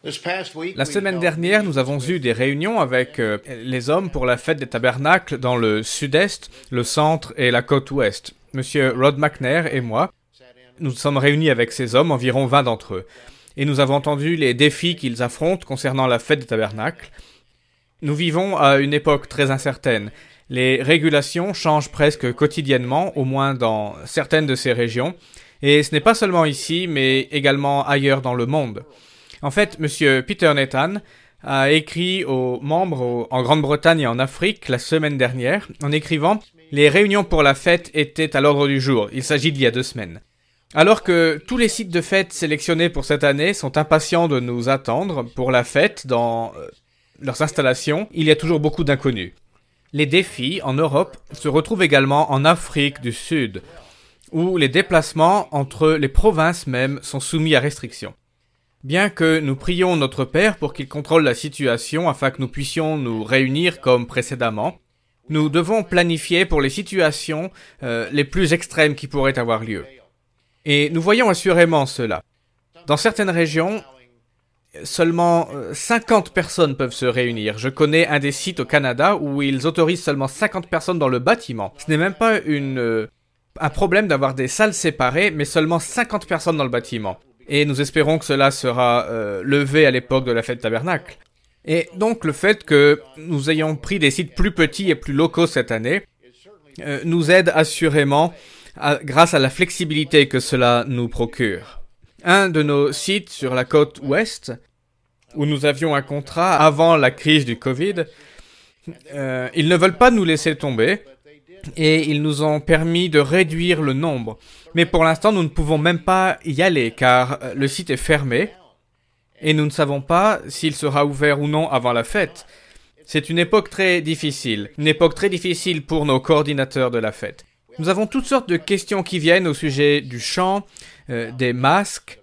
La semaine dernière, nous avons eu des réunions avec les hommes pour la fête des tabernacles dans le sud-est, le centre et la côte ouest. Monsieur Rod McNair et moi, nous sommes réunis avec ces hommes, environ 20 d'entre eux. Et nous avons entendu les défis qu'ils affrontent concernant la fête des tabernacles. Nous vivons à une époque très incertaine. Les régulations changent presque quotidiennement, au moins dans certaines de ces régions. Et ce n'est pas seulement ici, mais également ailleurs dans le monde. En fait, M. Peter Nathan a écrit aux membres en Grande-Bretagne et en Afrique la semaine dernière, en écrivant « Les réunions pour la fête étaient à l'ordre du jour. Il s'agit d'il y a 2 semaines. » Alors que tous les sites de fête sélectionnés pour cette année sont impatients de nous attendre pour la fête dans leurs installations, il y a toujours beaucoup d'inconnus. Les défis en Europe se retrouvent également en Afrique du Sud, où les déplacements entre les provinces même sont soumis à restrictions. Bien que nous prions notre Père pour qu'il contrôle la situation afin que nous puissions nous réunir comme précédemment, nous devons planifier pour les situations les plus extrêmes qui pourraient avoir lieu. Et nous voyons assurément cela. Dans certaines régions, seulement 50 personnes peuvent se réunir. Je connais un des sites au Canada où ils autorisent seulement 50 personnes dans le bâtiment. Ce n'est même pas un problème d'avoir des salles séparées, mais seulement 50 personnes dans le bâtiment. Et nous espérons que cela sera levé à l'époque de la fête tabernacle. Et donc le fait que nous ayons pris des sites plus petits et plus locaux cette année nous aide assurément grâce à la flexibilité que cela nous procure. Un de nos sites sur la côte ouest, où nous avions un contrat avant la crise du Covid, ils ne veulent pas nous laisser tomber et ils nous ont permis de réduire le nombre. Mais pour l'instant, nous ne pouvons même pas y aller car le site est fermé et nous ne savons pas s'il sera ouvert ou non avant la fête. C'est une époque très difficile pour nos coordinateurs de la fête. Nous avons toutes sortes de questions qui viennent au sujet du chant, des masques,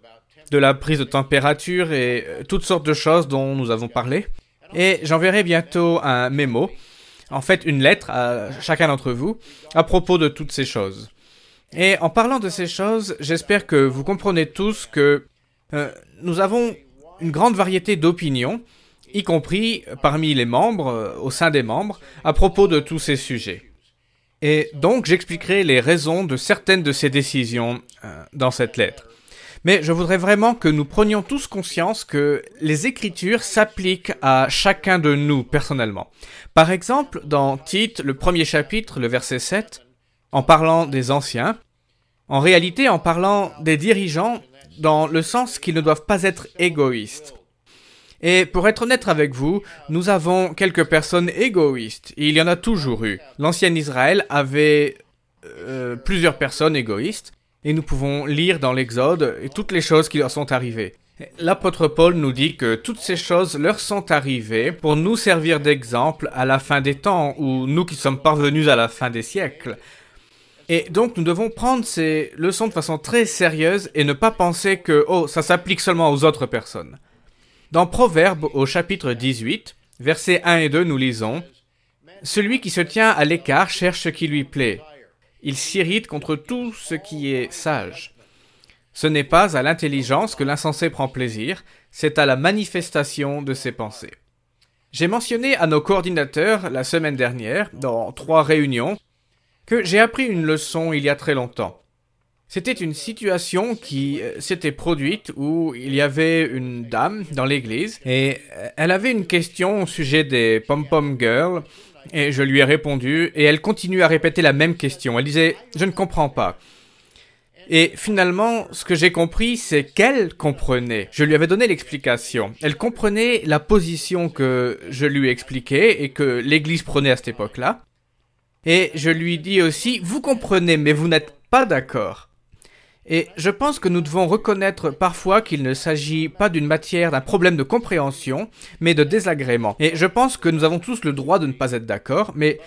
de la prise de température et toutes sortes de choses dont nous avons parlé. Et j'enverrai bientôt un mémo, en fait une lettre à chacun d'entre vous, à propos de toutes ces choses. Et en parlant de ces choses, j'espère que vous comprenez tous que nous avons une grande variété d'opinions, y compris parmi les membres, au sein des membres, à propos de tous ces sujets. Et donc, j'expliquerai les raisons de certaines de ces décisions dans cette lettre. Mais je voudrais vraiment que nous prenions tous conscience que les Écritures s'appliquent à chacun de nous personnellement. Par exemple, dans Tite, le 1er chapitre, le verset 7, en parlant des anciens, en réalité en parlant des dirigeants dans le sens qu'ils ne doivent pas être égoïstes. Et pour être honnête avec vous, nous avons quelques personnes égoïstes. Et il y en a toujours eu. L'ancien Israël avait plusieurs personnes égoïstes. Et nous pouvons lire dans l'Exode toutes les choses qui leur sont arrivées. L'apôtre Paul nous dit que toutes ces choses leur sont arrivées pour nous servir d'exemple à la fin des temps, ou nous qui sommes parvenus à la fin des siècles. Et donc nous devons prendre ces leçons de façon très sérieuse et ne pas penser que ça s'applique seulement aux autres personnes. Dans Proverbes, au chapitre 18, versets 1 et 2, nous lisons « Celui qui se tient à l'écart cherche ce qui lui plaît. Il s'irrite contre tout ce qui est sage. Ce n'est pas à l'intelligence que l'insensé prend plaisir, c'est à la manifestation de ses pensées. » J'ai mentionné à nos coordinateurs la semaine dernière, dans 3 réunions, que j'ai appris une leçon il y a très longtemps. C'était une situation qui s'était produite où il y avait une dame dans l'église et elle avait une question au sujet des pom-pom girls et je lui ai répondu et elle continue à répéter la même question. Elle disait « Je ne comprends pas ». Et finalement, ce que j'ai compris, c'est qu'elle comprenait. Je lui avais donné l'explication. Elle comprenait la position que je lui expliquais et que l'église prenait à cette époque-là. Et je lui dis aussi « Vous comprenez, mais vous n'êtes pas d'accord ». Et je pense que nous devons reconnaître parfois qu'il ne s'agit pas d'une matière, d'un problème de compréhension, mais de désagrément. Et je pense que nous avons tous le droit de ne pas être d'accord, mais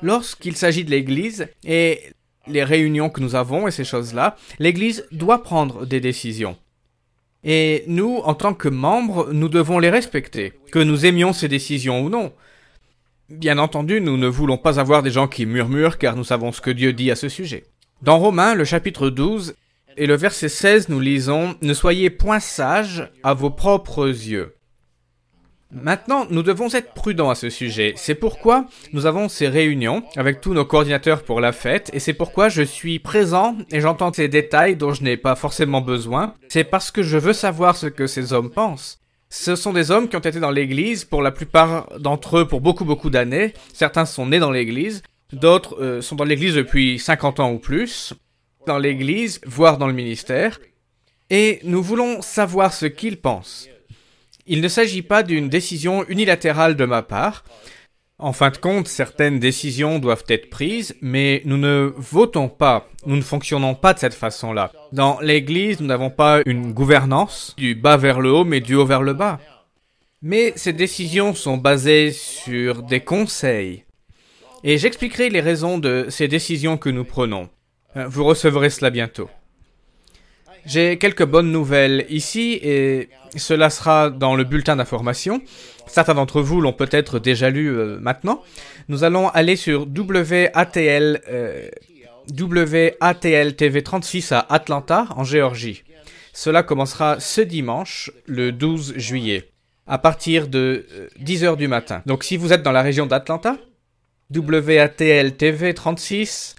lorsqu'il s'agit de l'Église et les réunions que nous avons et ces choses-là, l'Église doit prendre des décisions. Et nous, en tant que membres, nous devons les respecter, que nous aimions ces décisions ou non. Bien entendu, nous ne voulons pas avoir des gens qui murmurent car nous savons ce que Dieu dit à ce sujet. Dans Romains, le chapitre 12, et le verset 16, nous lisons « Ne soyez point sages à vos propres yeux. Maintenant, nous devons être prudents à ce sujet. C'est pourquoi nous avons ces réunions avec tous nos coordinateurs pour la fête, et c'est pourquoi je suis présent et j'entends ces détails dont je n'ai pas forcément besoin. C'est parce que je veux savoir ce que ces hommes pensent. Ce sont des hommes qui ont été dans l'église, pour la plupart d'entre eux pour beaucoup d'années. Certains sont nés dans l'église, d'autres sont dans l'église depuis 50 ans ou plus, dans l'église, voire dans le ministère, et nous voulons savoir ce qu'ils pensent. Il ne s'agit pas d'une décision unilatérale de ma part. En fin de compte, certaines décisions doivent être prises, mais nous ne votons pas, nous ne fonctionnons pas de cette façon-là. Dans l'Église, nous n'avons pas une gouvernance du bas vers le haut, mais du haut vers le bas. Mais ces décisions sont basées sur des conseils. Et j'expliquerai les raisons de ces décisions que nous prenons. Vous recevrez cela bientôt. J'ai quelques bonnes nouvelles ici et cela sera dans le bulletin d'information. Certains d'entre vous l'ont peut-être déjà lu maintenant. Nous allons aller sur WATL TV 36 à Atlanta, en Géorgie. Cela commencera ce dimanche, le 12 juillet, à partir de 10h du matin. Donc si vous êtes dans la région d'Atlanta, WATL TV 36,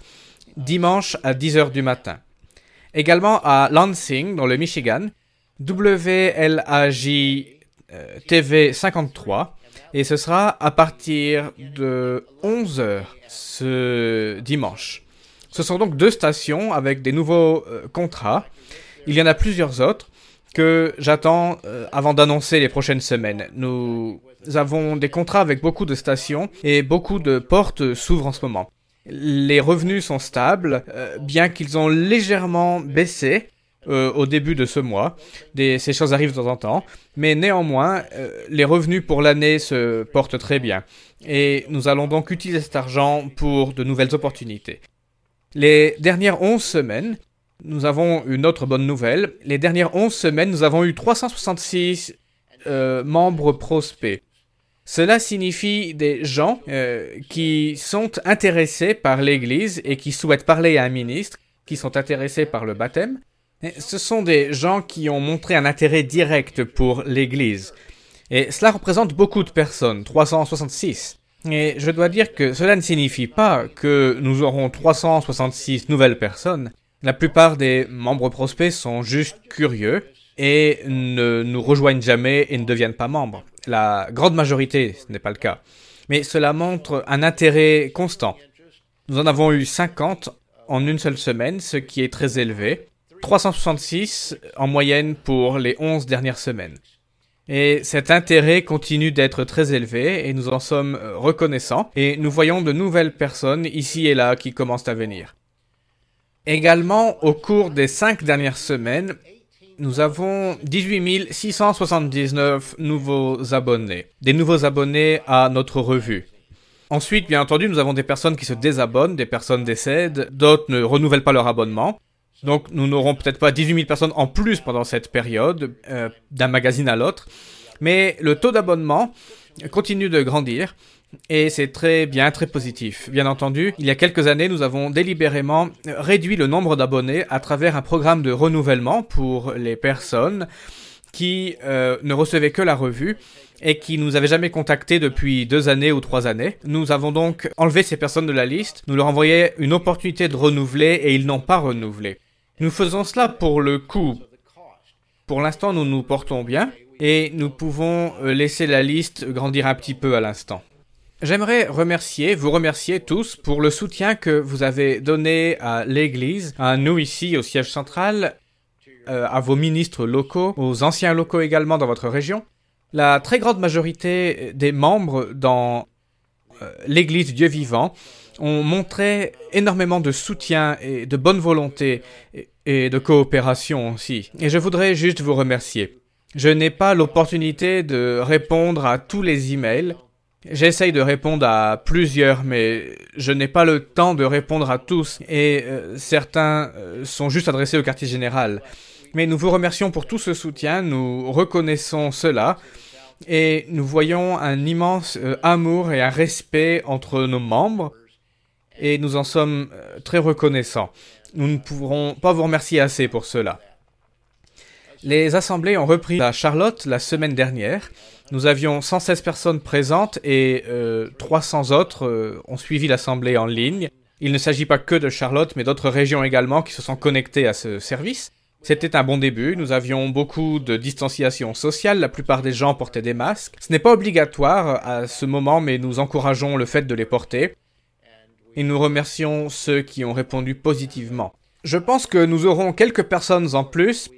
dimanche à 10h du matin. Également à Lansing, dans le Michigan, WLAJ TV 53, et ce sera à partir de 11h ce dimanche. Ce sont donc deux stations avec des nouveaux contrats. Il y en a plusieurs autres que j'attends avant d'annoncer les prochaines semaines. Nous avons des contrats avec beaucoup de stations et beaucoup de portes s'ouvrent en ce moment. Les revenus sont stables, bien qu'ils ont légèrement baissé au début de ce mois. Ces choses arrivent de temps en temps, mais néanmoins, les revenus pour l'année se portent très bien. Et nous allons donc utiliser cet argent pour de nouvelles opportunités. Les dernières 11 semaines, nous avons une autre bonne nouvelle. Les dernières 11 semaines, nous avons eu 366 membres prospects. Cela signifie des gens qui sont intéressés par l'Église et qui souhaitent parler à un ministre, qui sont intéressés par le baptême. Et ce sont des gens qui ont montré un intérêt direct pour l'Église. Et cela représente beaucoup de personnes, 366. Et je dois dire que cela ne signifie pas que nous aurons 366 nouvelles personnes. La plupart des membres prospects sont juste curieux et ne nous rejoignent jamais et ne deviennent pas membres. La grande majorité, ce n'est pas le cas. Mais cela montre un intérêt constant. Nous en avons eu 50 en une seule semaine, ce qui est très élevé. 366 en moyenne pour les 11 dernières semaines. Et cet intérêt continue d'être très élevé et nous en sommes reconnaissants. Et nous voyons de nouvelles personnes ici et là qui commencent à venir. Également, au cours des 5 dernières semaines, nous avons 18 679 nouveaux abonnés. Des nouveaux abonnés à notre revue. Ensuite, bien entendu, nous avons des personnes qui se désabonnent, des personnes décèdent, d'autres ne renouvellent pas leur abonnement. Donc, nous n'aurons peut-être pas 18 000 personnes en plus pendant cette période, d'un magazine à l'autre. Mais le taux d'abonnement continue de grandir. Et c'est très bien, très positif. Bien entendu, il y a quelques années, nous avons délibérément réduit le nombre d'abonnés à travers un programme de renouvellement pour les personnes qui ne recevaient que la revue et qui nous avaient jamais contactés depuis 2 années ou 3 années. Nous avons donc enlevé ces personnes de la liste, nous leur envoyons une opportunité de renouveler et ils n'ont pas renouvelé. Nous faisons cela pour le coût. Pour l'instant, nous nous portons bien et nous pouvons laisser la liste grandir un petit peu à l'instant. J'aimerais vous remercier tous pour le soutien que vous avez donné à l'Église, à nous ici au siège central, à vos ministres locaux, aux anciens locaux également dans votre région. La très grande majorité des membres dans l'Église du Dieu vivant ont montré énormément de soutien et de bonne volonté et de coopération aussi. Et je voudrais juste vous remercier. Je n'ai pas l'opportunité de répondre à tous les emails. J'essaye de répondre à plusieurs, mais je n'ai pas le temps de répondre à tous, et certains sont juste adressés au quartier général. Mais nous vous remercions pour tout ce soutien, nous reconnaissons cela, et nous voyons un immense amour et un respect entre nos membres, et nous en sommes très reconnaissants. Nous ne pourrons pas vous remercier assez pour cela. Les assemblées ont repris à Charlotte la semaine dernière. Nous avions 116 personnes présentes et 300 autres ont suivi l'assemblée en ligne. Il ne s'agit pas que de Charlotte, mais d'autres régions également qui se sont connectées à ce service. C'était un bon début, nous avions beaucoup de distanciation sociale, la plupart des gens portaient des masques. Ce n'est pas obligatoire à ce moment, mais nous encourageons le fait de les porter. Et nous remercions ceux qui ont répondu positivement. Je pense que nous aurons quelques personnes en plus,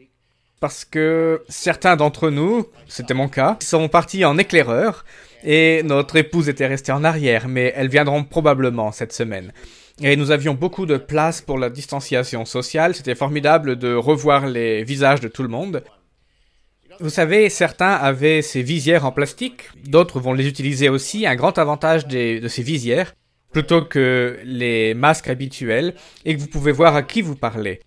parce que certains d'entre nous, c'était mon cas, sont partis en éclaireur, et notre épouse était restée en arrière, mais elles viendront probablement cette semaine. Et nous avions beaucoup de place pour la distanciation sociale, c'était formidable de revoir les visages de tout le monde. Vous savez, certains avaient ces visières en plastique, d'autres vont les utiliser aussi. Un grand avantage de ces visières, plutôt que les masques habituels, est que vous pouvez voir à qui vous parlez.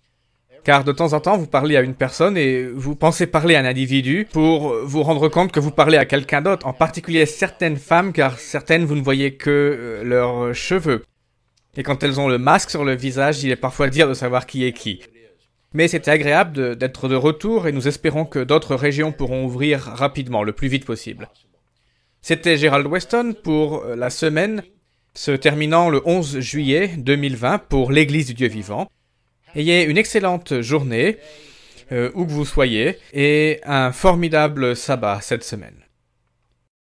Car de temps en temps, vous parlez à une personne et vous pensez parler à un individu pour vous rendre compte que vous parlez à quelqu'un d'autre, en particulier certaines femmes, car certaines, vous ne voyez que leurs cheveux. Et quand elles ont le masque sur le visage, il est parfois dur de savoir qui est qui. Mais c'était agréable d'être de retour et nous espérons que d'autres régions pourront ouvrir rapidement, le plus vite possible. C'était Gerald Weston pour la semaine se terminant le 11 juillet 2020 pour l'Église du Dieu vivant. Ayez une excellente journée, où que vous soyez, et un formidable sabbat cette semaine.